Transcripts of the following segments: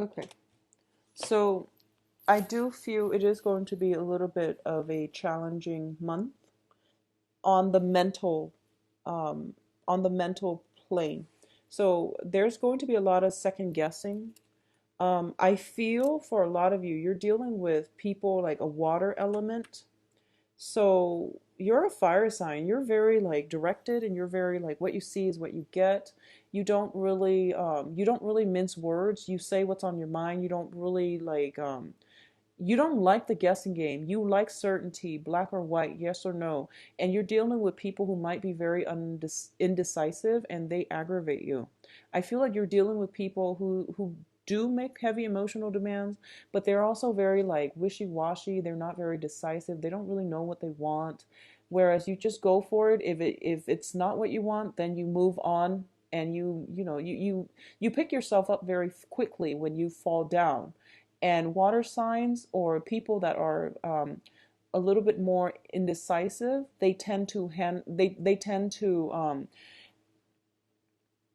Okay, so I do feel it is going to be a little bit of a challenging month on the mental, um, on the mental plane. So there's going to be a lot of second guessing. I feel for a lot of you, you're dealing with people like a water element. So you're a fire sign. You're very like directed, and you're very like what you see is what you get. You don't really mince words. You say what's on your mind. You don't really you don't like the guessing game. You like certainty, black or white, yes or no. And you're dealing with people who might be very indecisive, and they aggravate you. I feel like you're dealing with people who do make heavy emotional demands, but they're also very like wishy-washy. They're not very decisive. They don't really know what they want. Whereas you just go for it. If it's not what you want, then you move on, and you pick yourself up very quickly when you fall down. And water signs or people that are a little bit more indecisive, they tend to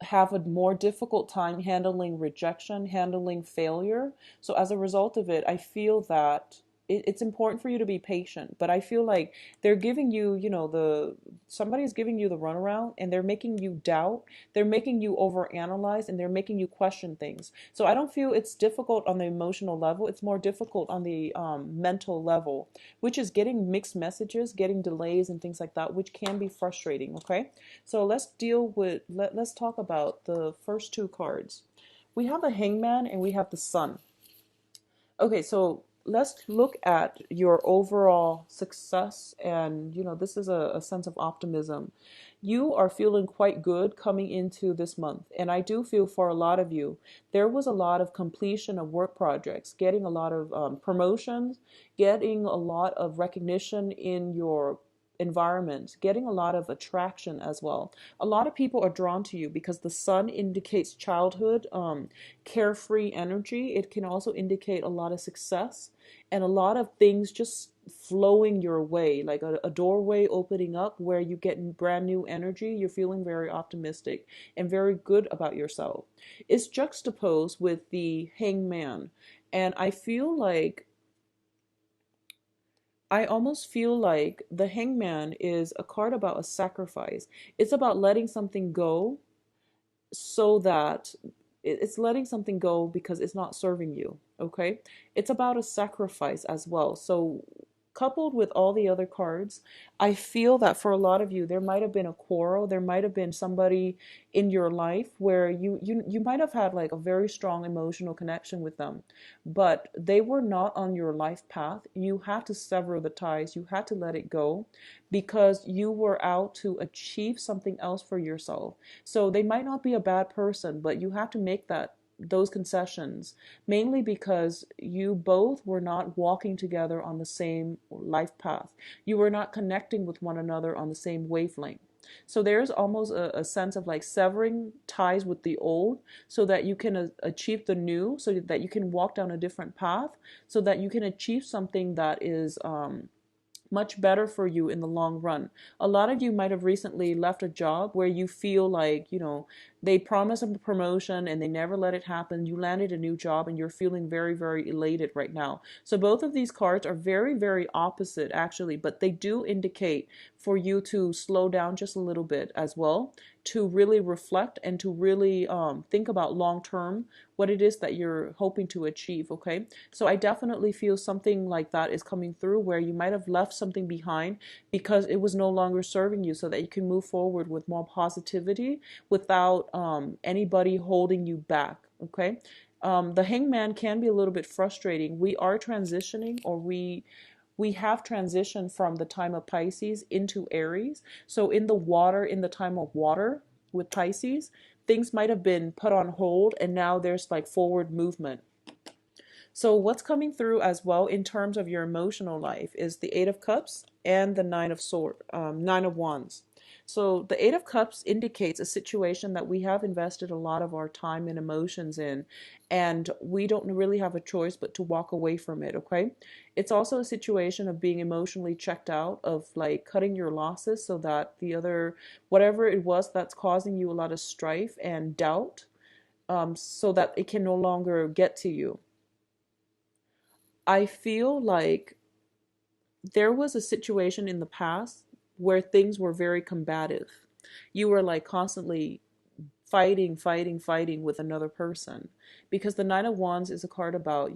have a more difficult time handling rejection, handling failure. So as a result of it, I feel that it's important for you to be patient. But I feel like they're giving you, somebody's giving you the runaround, and they're making you doubt. They're making you overanalyze, and they're making you question things. So I don't feel it's difficult on the emotional level. It's more difficult on the mental level, which is getting mixed messages, getting delays, and things like that, which can be frustrating. Okay. So let's talk about the first two cards. We have the Hangman and we have the Sun. Okay, so let's look at your overall success, and this is a sense of optimism. You are feeling quite good coming into this month, and I do feel for a lot of you there was a lot of completion of work projects, getting a lot of promotions, getting a lot of recognition in your environment, getting a lot of attraction as well. A lot of people are drawn to you because the sun indicates childhood, carefree energy. It can also indicate a lot of success and a lot of things just flowing your way, like a doorway opening up where you get brand new energy. You're feeling very optimistic and very good about yourself. It's juxtaposed with the Hangman. And I almost feel like the Hangman is a card about a sacrifice. It's about letting something go, so that it's letting something go because it's not serving you. Okay. It's about a sacrifice as well. So coupled with all the other cards, I feel that for a lot of you there might have been a quarrel. There might have been somebody in your life where you might have had like a very strong emotional connection with them, but they were not on your life path. You have to sever the ties. You had to let it go because you were out to achieve something else for yourself. So they might not be a bad person, but you have to make those concessions, mainly because you both were not walking together on the same life path. You were not connecting with one another on the same wavelength. So there's almost a sense of like severing ties with the old so that you can achieve the new, so that you can walk down a different path, so that you can achieve something that is much better for you in the long run. A lot of you might have recently left a job where you feel like, they promised a promotion and they never let it happen. You landed a new job and you're feeling very, very elated right now. So both of these cards are very, very opposite actually, but they do indicate for you to slow down just a little bit as well, to really reflect and to really think about long term what it is that you're hoping to achieve. Okay. So I definitely feel something like that is coming through, where you might have left something behind because it was no longer serving you, so that you can move forward with more positivity without anybody holding you back. Okay. The Hangman can be a little bit frustrating. We are transitioning, or we have transitioned from the time of Pisces into Aries. So in the time of water with Pisces, things might have been put on hold, and now there's like forward movement. So what's coming through as well in terms of your emotional life is the Eight of Cups and the Nine of Wands. So the Eight of Cups indicates a situation that we have invested a lot of our time and emotions in, and we don't really have a choice but to walk away from it. Okay. It's also a situation of being emotionally checked out, of like cutting your losses, so that the other, whatever it was that's causing you a lot of strife and doubt, so that it can no longer get to you. I feel like there was a situation in the past where things were very combative. You were like constantly fighting with another person, because the Nine of Wands is a card about,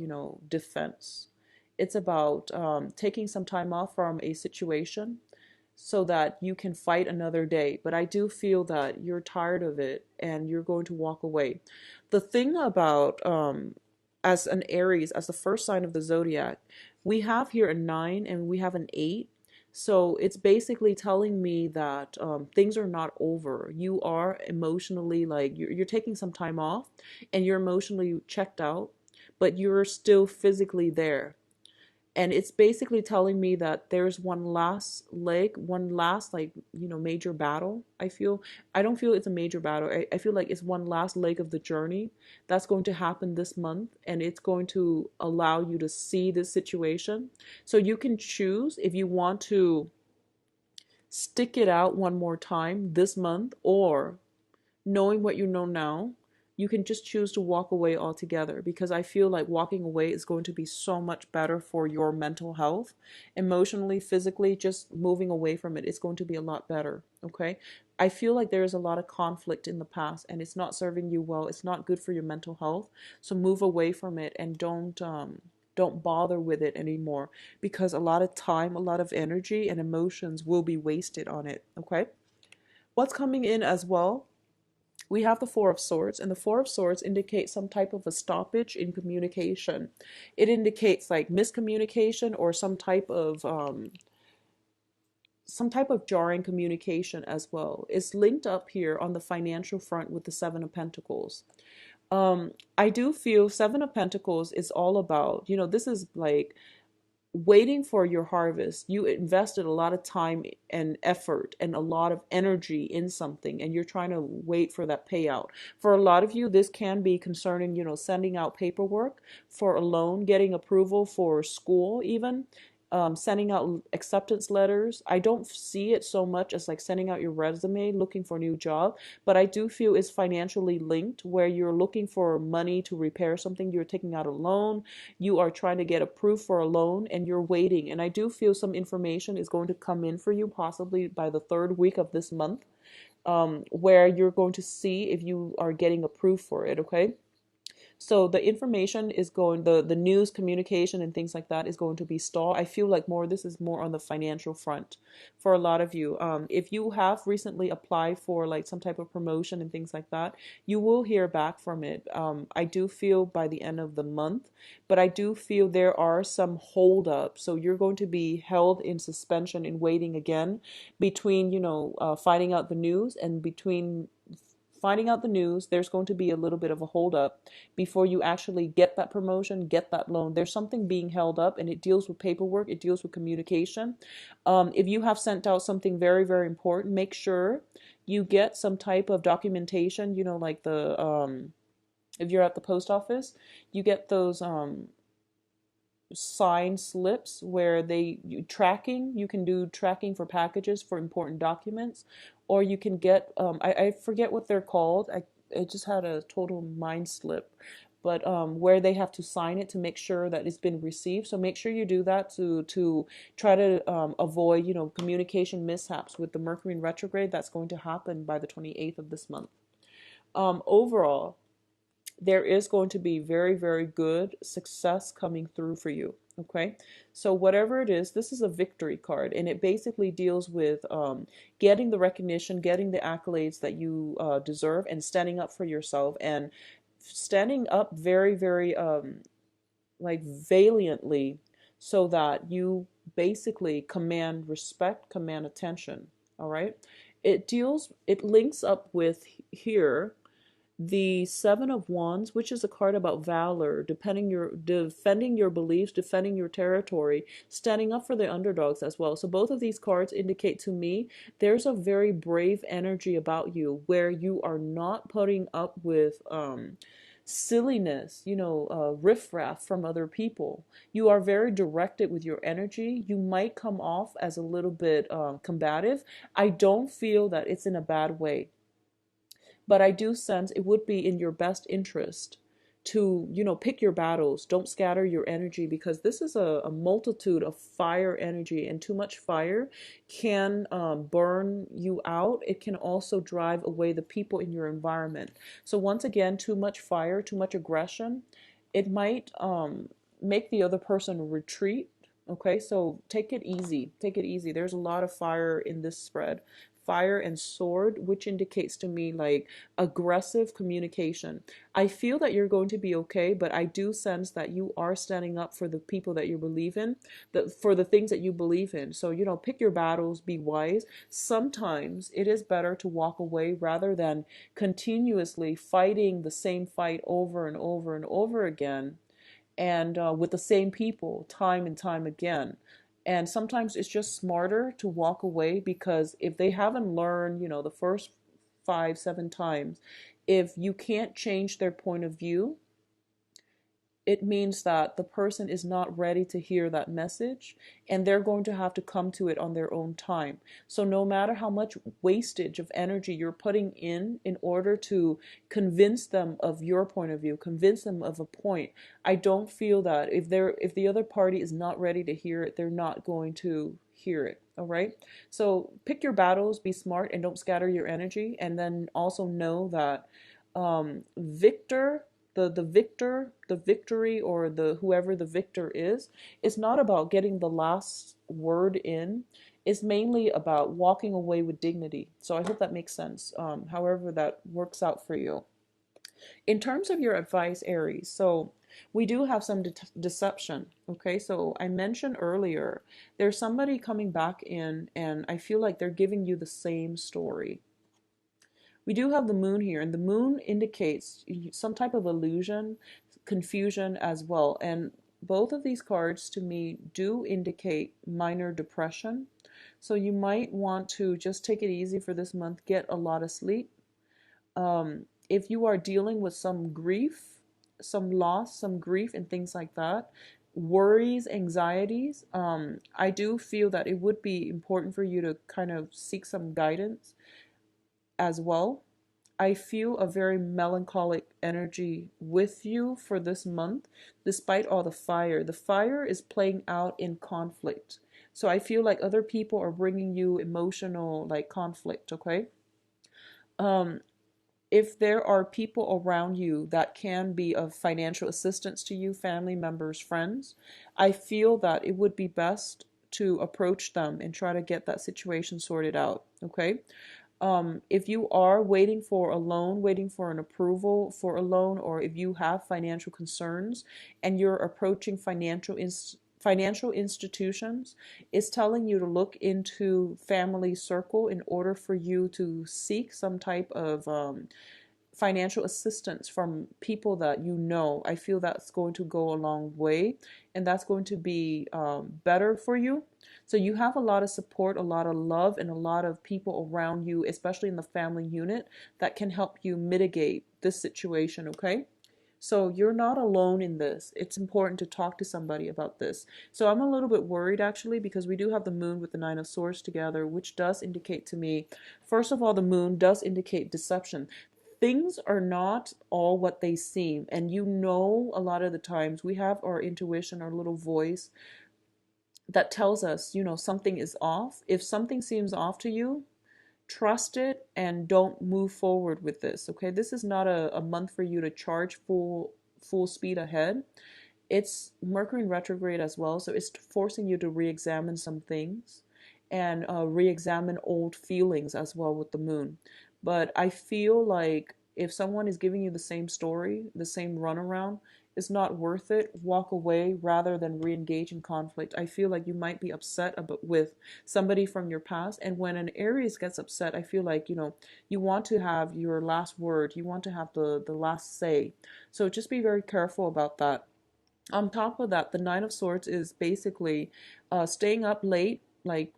defense. It's about taking some time off from a situation so that you can fight another day. But I do feel that you're tired of it and you're going to walk away. The thing about, as an Aries, as the first sign of the zodiac, we have here a 9 and we have an 8. So it's basically telling me that things are not over. You are emotionally, like, you're taking some time off and you're emotionally checked out, but you're still physically there. And it's basically telling me that there's one last leg, one last, like, major battle. I don't feel it's a major battle. I feel like it's one last leg of the journey that's going to happen this month, and it's going to allow you to see this situation. So you can choose if you want to stick it out one more time this month, or knowing what you know now, you can just choose to walk away altogether, because I feel like walking away is going to be so much better for your mental health, emotionally, physically. Just moving away from it is going to be a lot better. Okay. I feel like there is a lot of conflict in the past and it's not serving you well. It's not good for your mental health. So move away from it and don't bother with it anymore, because a lot of time, a lot of energy and emotions will be wasted on it. Okay. What's coming in as well, we have the Four of Swords, and the Four of Swords indicates some type of a stoppage in communication. It indicates like miscommunication or some type of jarring communication as well. It's linked up here on the financial front with the Seven of Pentacles. I do feel Seven of Pentacles is all about, this is like waiting for your harvest. You invested a lot of time and effort and a lot of energy in something, and you're trying to wait for that payout. For a lot of you, this can be concerning, sending out paperwork for a loan, getting approval for school, even. Sending out acceptance letters. I don't see it so much as like sending out your resume, looking for a new job, but I do feel it's financially linked, where you're looking for money to repair something. You're taking out a loan, you are trying to get approved for a loan, and you're waiting. And I do feel some information is going to come in for you possibly by the third week of this month, where you're going to see if you are getting approved for it. Okay. So the information is going, the news communication and things like that is going to be stalled. I feel like this is more on the financial front for a lot of you. If you have recently applied for like some type of promotion and things like that, you will hear back from it. I do feel by the end of the month, but I do feel there are some holdups. So you're going to be held in suspension in waiting again between, finding out the news, and between finding out the news, there's going to be a little bit of a holdup before you actually get that promotion, get that loan. There's something being held up, and it deals with paperwork, it deals with communication. If you have sent out something very, very important, make sure you get some type of documentation, like if you're at the post office, you get those signed slips where you can do tracking for packages for important documents, or you can get I forget what they're called. I just had a total mind slip, but where they have to sign it to make sure that it's been received. So make sure you do that to try to avoid communication mishaps with the Mercury in retrograde that's going to happen by the 28th of this month. Overall, there is going to be very, very good success coming through for you. Okay. So whatever it is, this is a victory card, and it basically deals with getting the recognition, getting the accolades that you deserve, and standing up for yourself, and standing up very, very like valiantly, so that you basically command respect, command attention. All right. It links up with here the Seven of Wands, which is a card about valor, defending your beliefs, defending your territory, standing up for the underdogs as well. So both of these cards indicate to me there's a very brave energy about you, where you are not putting up with silliness, riffraff from other people. You are very directed with your energy. You might come off as a little bit combative. I don't feel that it's in a bad way, But I do sense it would be in your best interest to, pick your battles. Don't scatter your energy, because this is a multitude of fire energy, and too much fire can burn you out. It can also drive away the people in your environment. So once again, too much fire, too much aggression, it might make the other person retreat. Okay, so take it easy. Take it easy. There's a lot of fire in this spread. Fire and sword, which indicates to me like aggressive communication. I feel that you're going to be okay, but I do sense that you are standing up for the people that you believe in, for the things that you believe in. So, pick your battles, be wise. Sometimes it is better to walk away rather than continuously fighting the same fight over and over and over again, and with the same people time and time again. And sometimes it's just smarter to walk away, because if they haven't learned, the first 5, 7 times, if you can't change their point of view, it means that the person is not ready to hear that message, and they're going to have to come to it on their own time. So no matter how much wastage of energy you're putting in order to convince them of your point of view, convince them of a point, I don't feel that if the other party is not ready to hear it, they're not going to hear it. All right. So pick your battles, be smart, and don't scatter your energy. And then also know that victor the victor, the victory, or the whoever the victor is, it's not about getting the last word in. It's mainly about walking away with dignity. So I hope that makes sense, however that works out for you. In terms of your advice, Aries, so we do have some deception. Okay, so I mentioned earlier there's somebody coming back in, and I feel like they're giving you the same story. We do have the moon here, and the moon indicates some type of illusion, confusion as well. And both of these cards to me do indicate minor depression. So you might want to just take it easy for this month, get a lot of sleep. If you are dealing with some grief, some loss, some grief, and things like that, worries, anxieties, I do feel that it would be important for you to kind of seek some guidance as well. I feel a very melancholic energy with you for this month, despite all the fire. The fire is playing out in conflict. So I feel like other people are bringing you emotional like conflict, okay? Um, if there are people around you that can be of financial assistance to you, family members, friends, I feel that it would be best to approach them and try to get that situation sorted out, okay? If you are waiting for a loan, waiting for an approval for a loan, or if you have financial concerns and you're approaching financial institutions, it's telling you to look into family circle in order for you to seek some type of financial assistance from people that you know. I feel that's going to go a long way, and that's going to be better for you. So you have a lot of support, a lot of love, and a lot of people around you, especially in the family unit, that can help you mitigate this situation, okay? So you're not alone in this. It's important to talk to somebody about this. So I'm a little bit worried actually, because we do have the moon with the Nine of Swords together, which does indicate to me, first of all, the moon does indicate deception. Things are not all what they seem. And a lot of the times we have our intuition, our little voice that tells us, something is off. If something seems off to you, trust it and don't move forward with this. Okay, this is not a month for you to charge full speed ahead. It's Mercury in retrograde as well, so it's forcing you to re-examine some things and re-examine old feelings as well with the moon. But I feel like if someone is giving you the same story, the same runaround, it's not worth it. Walk away rather than re-engage in conflict. I feel like you might be upset with somebody from your past, and when an Aries gets upset, I feel like you want to have your last word. You want to have the last say. So just be very careful about that. On top of that, the Nine of Swords is basically staying up late, like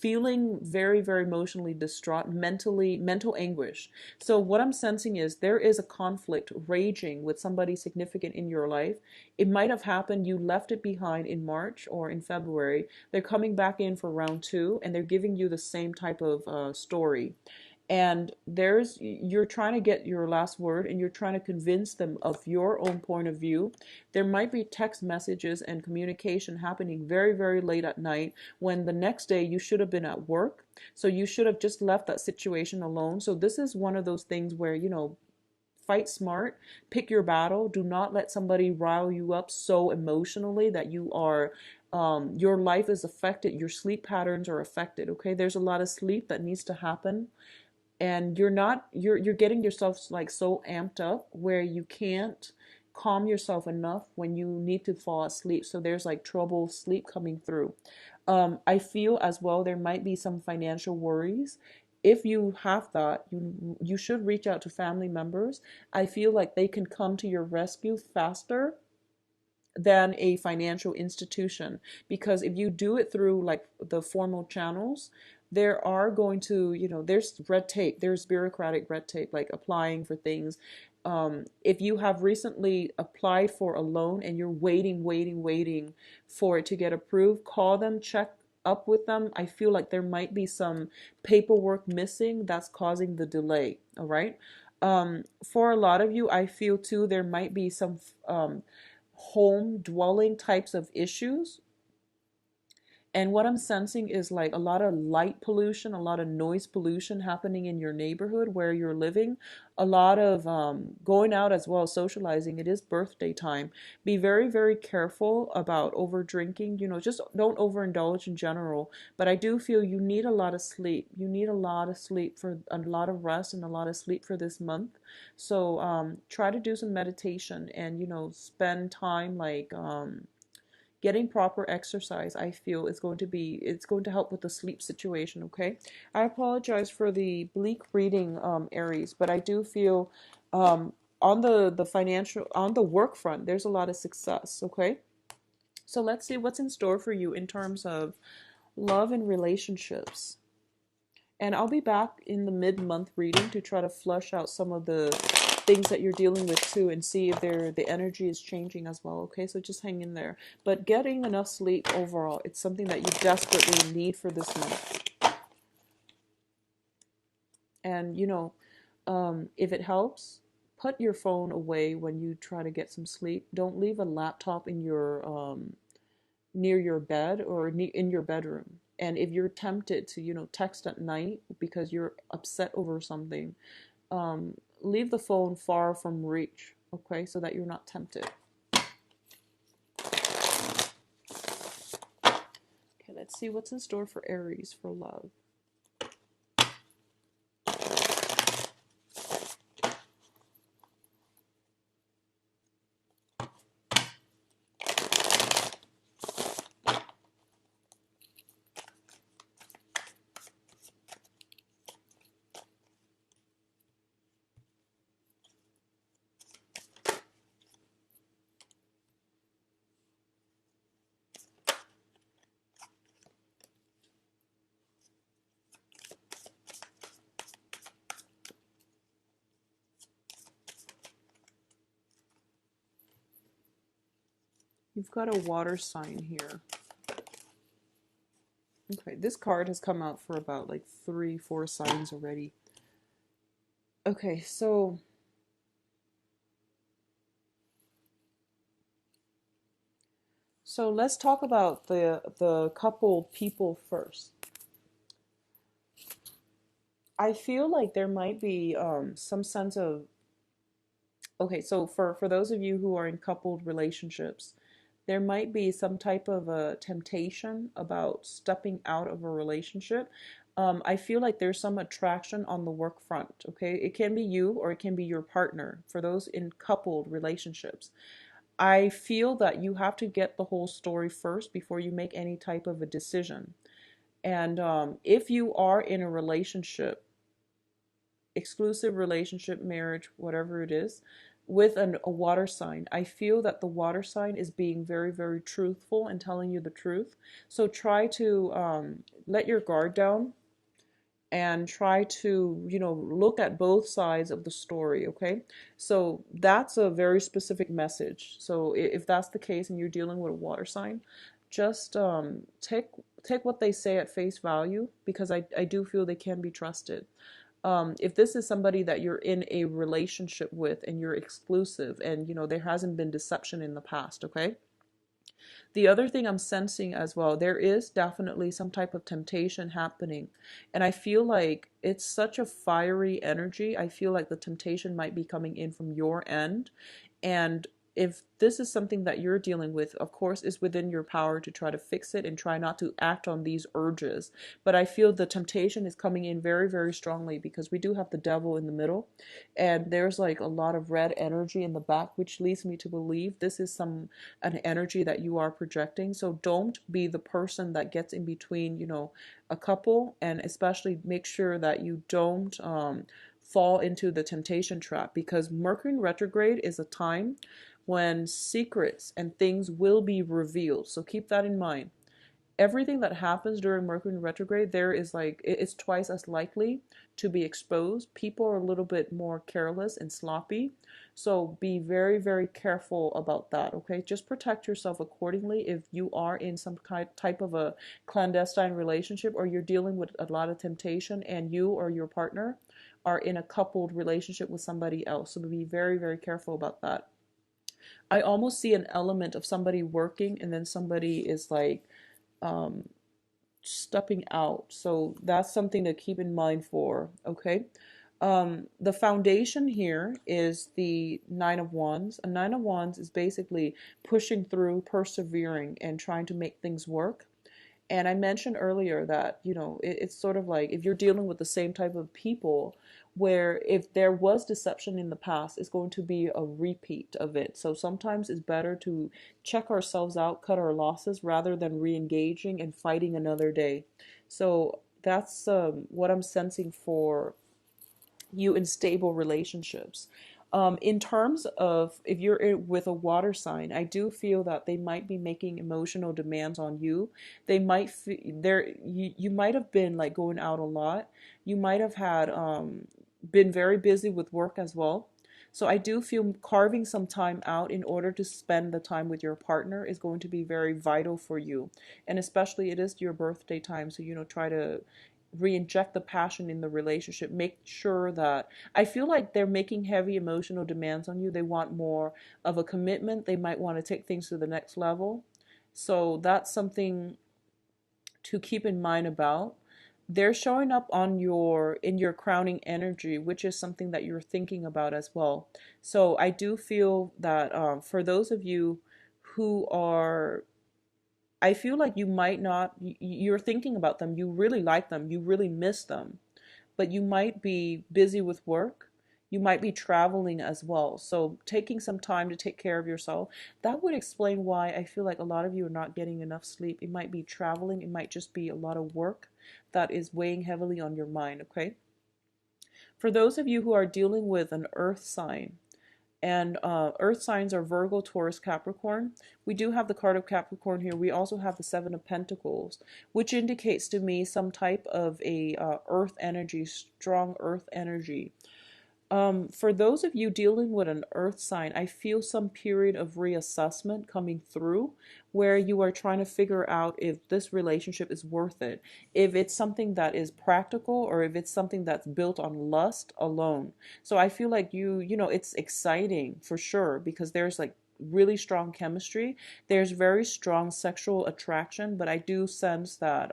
feeling very, very emotionally distraught, mental anguish. So what I'm sensing is there is a conflict raging with somebody significant in your life. It might have happened, you left it behind in March or in February. They're coming back in for round two, and they're giving you the same type of story. And you're trying to get your last word, and you're trying to convince them of your own point of view. There might be text messages and communication happening very, very late at night, when the next day you should have been at work. So you should have just left that situation alone. So this is one of those things where, fight smart, pick your battle. Do not let somebody rile you up so emotionally that your life is affected, your sleep patterns are affected. Okay, there's a lot of sleep that needs to happen, and you're getting yourself like so amped up where you can't calm yourself enough when you need to fall asleep. So there's like trouble sleep coming through. I feel as well there might be some financial worries. If you have that, you should reach out to family members. I feel like they can come to your rescue faster than a financial institution, because if you do it through like the formal channels, there are going to, there's red tape, there's bureaucratic red tape, like applying for things. If you have recently applied for a loan and you're waiting for it to get approved, call them, check up with them. I feel like there might be some paperwork missing that's causing the delay. All right. For a lot of you, I feel too, there might be some home dwelling types of issues. And what I'm sensing is like a lot of light pollution, a lot of noise pollution happening in your neighborhood where you're living, a lot of going out as well, socializing. It is birthday time. Be very, very careful about over drinking. Just don't overindulge in general. But I do feel you need a lot of sleep. You need a lot of sleep, for a lot of rest and a lot of sleep for this month. So try to do some meditation, and, spend time like getting proper exercise. I feel it's going to help with the sleep situation. Okay, I apologize for the bleak reading, Aries, but I do feel on the financial, on the work front, there's a lot of success. Okay, so let's see what's in store for you in terms of love and relationships. And I'll be back in the mid-month reading to try to flush out some of the things that you're dealing with too, and see if the energy is changing as well. Okay, so just hang in there. But getting enough sleep overall, it's something that you desperately need for this month. And if it helps, put your phone away when you try to get some sleep. Don't leave a laptop in your near your bed or in your bedroom. And if you're tempted to, text at night because you're upset over something, leave the phone far from reach, okay, so that you're not tempted. Okay, let's see what's in store for Aries for love. You've got a water sign here. Okay, this card has come out for about like 3-4 signs already. Okay, so let's talk about the couple people first. I feel like there might be some sense of, okay, so for those of you who are in coupled relationships, there might be some type of a temptation about stepping out of a relationship. I feel like there's some attraction on the work front. Okay, it can be you or it can be your partner. For those in coupled relationships, I feel that you have to get the whole story first before you make any type of a decision. And if you are in a relationship, exclusive relationship, marriage, whatever it is, with a water sign, I feel that the water sign is being very, very truthful and telling you the truth. So try to let your guard down and try to, look at both sides of the story. Okay, so that's a very specific message. So if that's the case and you're dealing with a water sign, just take what they say at face value, because I do feel they can be trusted. If this is somebody that you're in a relationship with and you're exclusive and there hasn't been deception in the past, okay? The other thing I'm sensing as well, there is definitely some type of temptation happening. And I feel like it's such a fiery energy. I feel like the temptation might be coming in from your end. And if this is something that you're dealing with, of course, it's within your power to try to fix it and try not to act on these urges. But I feel the temptation is coming in very, very strongly because we do have the devil in the middle. And there's like a lot of red energy in the back, which leads me to believe this is an energy that you are projecting. So don't be the person that gets in between, a couple, and especially make sure that you don't fall into the temptation trap, because Mercury in retrograde is a time when secrets and things will be revealed. So keep that in mind. Everything that happens during Mercury in retrograde, there is like it's twice as likely to be exposed. People are a little bit more careless and sloppy. So be very, very careful about that, okay? Just protect yourself accordingly if you are in some type of a clandestine relationship, or you're dealing with a lot of temptation and you or your partner are in a coupled relationship with somebody else. So be very, very careful about that. I almost see an element of somebody working and then somebody is like um, stepping out. So that's something to keep in mind for, okay? The foundation here is the Nine of Wands. A Nine of Wands is basically pushing through, persevering, and trying to make things work. And I mentioned earlier that, it's sort of like if you're dealing with the same type of people, where if there was deception in the past, it's going to be a repeat of it. So sometimes it's better to check ourselves out, cut our losses, rather than re engaging and fighting another day. So that's what I'm sensing for you in stable relationships. In terms of if you're with a water sign, I do feel that they might be making emotional demands on you. They might you might have been like going out a lot. You might have had been very busy with work as well. So I do feel carving some time out in order to spend the time with your partner is going to be very vital for you. And especially it is your birthday time, so try to re-inject the passion in the relationship. Make sure that I feel like they're making heavy emotional demands on you. They want more of a commitment. They might want to take things to the next level. So that's something to keep in mind about. They're showing up on your in your crowning energy, which is something that you're thinking about as well. So I do feel that for those of you who are, I feel like you might not, you're thinking about them, you really like them, you really miss them, but you might be busy with work. You might be traveling as well. So taking some time to take care of yourself, that would explain why I feel like a lot of you are not getting enough sleep. It might be traveling, it might just be a lot of work that is weighing heavily on your mind, okay? For those of you who are dealing with an earth sign, and earth signs are Virgo, Taurus, Capricorn. We do have the card of Capricorn here. We also have the Seven of Pentacles, which indicates to me some type of a earth energy, strong earth energy. For those of you dealing with an earth sign, I feel some period of reassessment coming through where you are trying to figure out if this relationship is worth it, if it's something that is practical or if it's something that's built on lust alone. So I feel like it's exciting for sure because there's like really strong chemistry. There's very strong sexual attraction, but I do sense that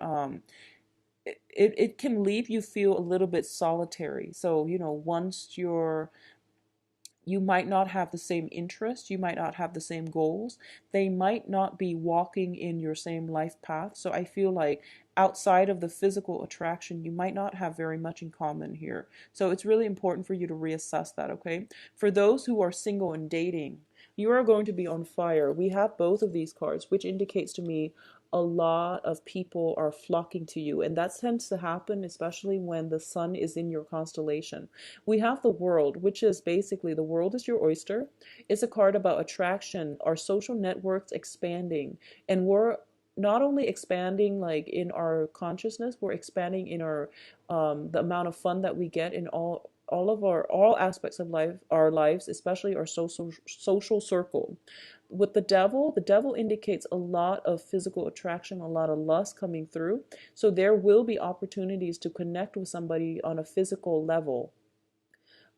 it can leave you feel a little bit solitary. So, once you might not have the same interests, you might not have the same goals, they might not be walking in your same life path. So I feel like outside of the physical attraction, you might not have very much in common here. So it's really important for you to reassess that, okay? For those who are single and dating, you are going to be on fire. We have both of these cards, which indicates to me a lot of people are flocking to you. And that tends to happen, especially when the sun is in your constellation. We have the world, which is basically the world is your oyster. It's a card about attraction, our social networks expanding. And we're not only expanding like in our consciousness, we're expanding in our the amount of fun that we get in all all aspects of life, our lives, especially our social circle. With the devil indicates a lot of physical attraction, a lot of lust coming through. So there will be opportunities to connect with somebody on a physical level.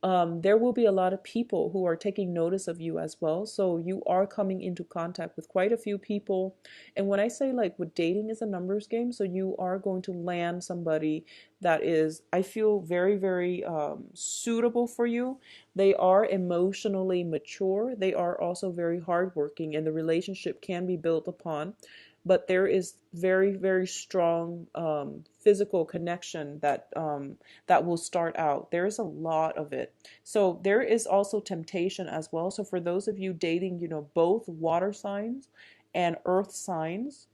There will be a lot of people who are taking notice of you as well. So you are coming into contact with quite a few people. And when I say like with dating is a numbers game, so you are going to land somebody that is, I feel, very, very suitable for you. They are emotionally mature. They are also very hardworking, and the relationship can be built upon. But there is very, very strong physical connection that will start out. There is a lot of it. So there is also temptation as well. So for those of you dating, both water signs and earth signs,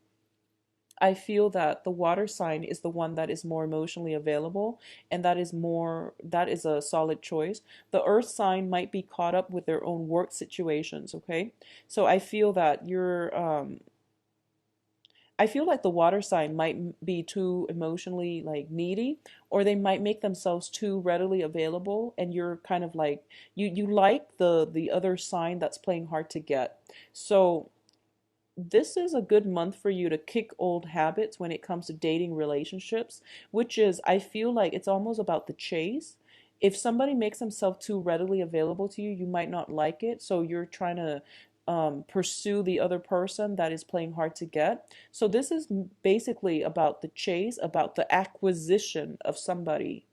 I feel that the water sign is the one that is more emotionally available, and that is a solid choice. The earth sign might be caught up with their own work situations, okay? So I feel like the water sign might be too emotionally like needy, or they might make themselves too readily available, and you're kind of like you like the other sign that's playing hard to get. So this is a good month for you to kick old habits when it comes to dating relationships, which is, I feel like it's almost about the chase. If somebody makes themselves too readily available to you, you might not like it. So you're trying to pursue the other person that is playing hard to get. So this is basically about the chase, about the acquisition of somebody,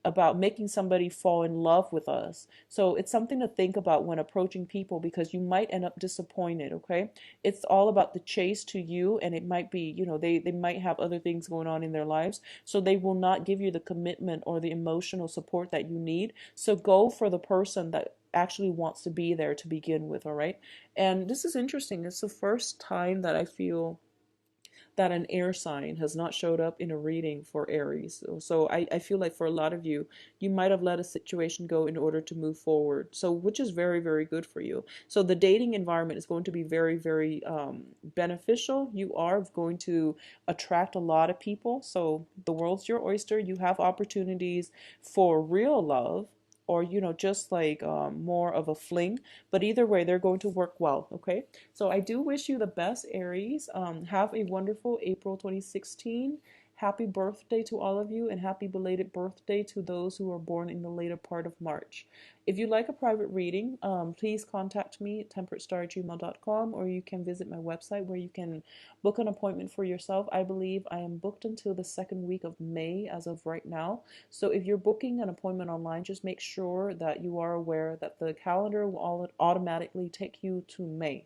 about making somebody fall in love with us. So it's something to think about when approaching people, because you might end up disappointed, okay? It's all about the chase to you, and it might be, they might have other things going on in their lives. So they will not give you the commitment or the emotional support that you need. So go for the person that actually wants to be there to begin with, all right? And this is interesting. It's the first time that I feel that an air sign has not showed up in a reading for Aries. So I feel like for a lot of you, you might have let a situation go in order to move forward. So which is very, very good for you. So the dating environment is going to be very, very beneficial. You are going to attract a lot of people. So the world's your oyster. You have opportunities for real love, or just like more of a fling, but either way they're going to work well, okay? So I do wish you the best, Aries. Have a wonderful April 2016. Happy birthday to all of you, and happy belated birthday to those who are born in the later part of March. If you'd like a private reading, please contact me at temperatestar@gmail.com, or you can visit my website where you can book an appointment for yourself. I believe I am booked until the second week of May as of right now. So if you're booking an appointment online, just make sure that you are aware that the calendar will automatically take you to May.